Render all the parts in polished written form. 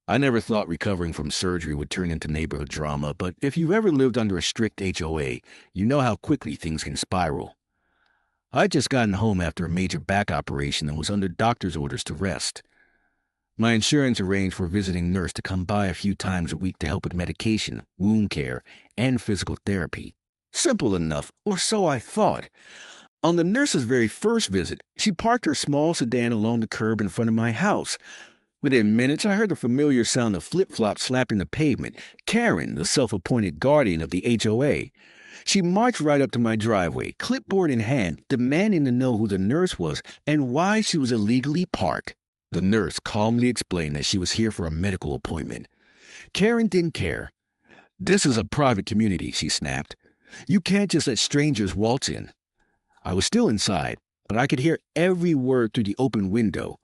I never thought recovering from surgery would turn into neighborhood drama, but if you've ever lived under a strict HOA, you know how quickly things can spiral. I'd just gotten home after a major back operation and was under doctor's orders to rest. My insurance arranged for a visiting nurse to come by a few times a week to help with medication, wound care, and physical therapy. Simple enough, or so I thought. On the nurse's very first visit, she parked her small sedan along the curb in front of my house. Within minutes, I heard the familiar sound of flip-flops slapping the pavement. Karen, the self-appointed guardian of the HOA. She marched right up to my driveway, clipboard in hand, demanding to know who the nurse was and why she was illegally parked. The nurse calmly explained that she was here for a medical appointment. Karen didn't care. "This is a private community," she snapped. "You can't just let strangers waltz in." I was still inside, but I could hear every word through the open window.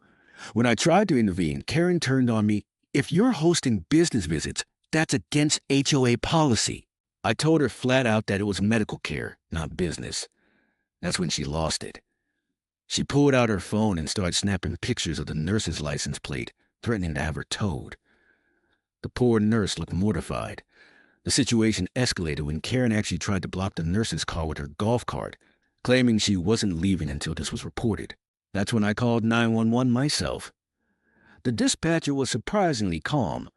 When I tried to intervene, Karen turned on me. "If you're hosting business visits, that's against HOA policy." I told her flat out that it was medical care, not business. That's when she lost it. She pulled out her phone and started snapping pictures of the nurse's license plate, threatening to have her towed. The poor nurse looked mortified. The situation escalated when Karen actually tried to block the nurse's car with her golf cart, claiming she wasn't leaving until this was reported. That's when I called 911 myself. The dispatcher was surprisingly calm.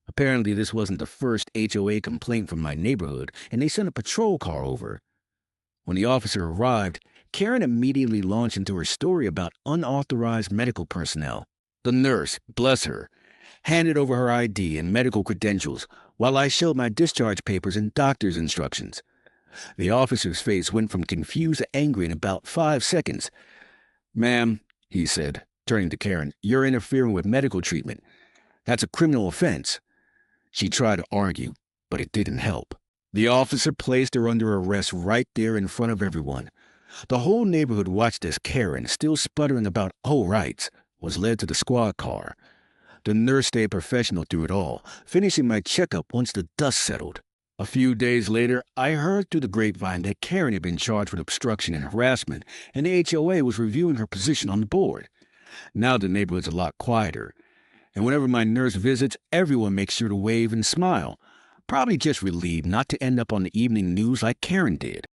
Apparently this wasn't the first HOA complaint from my neighborhood, and they sent a patrol car over. When the officer arrived, Karen immediately launched into her story about unauthorized medical personnel. The nurse, bless her, handed over her ID and medical credentials while I showed my discharge papers and doctor's instructions. The officer's face went from confused to angry in about 5 seconds. "Ma'am," he said, turning to Karen, "you're interfering with medical treatment. That's a criminal offense." She tried to argue, but it didn't help. The officer placed her under arrest right there in front of everyone. The whole neighborhood watched as Karen, still sputtering about whole rights, was led to the squad car. The nurse stayed professional through it all, finishing my checkup once the dust settled. A few days later, I heard through the grapevine that Karen had been charged with obstruction and harassment, and the HOA was reviewing her position on the board. Now the neighborhood's a lot quieter, and whenever my nurse visits, everyone makes sure to wave and smile, probably just relieved not to end up on the evening news like Karen did.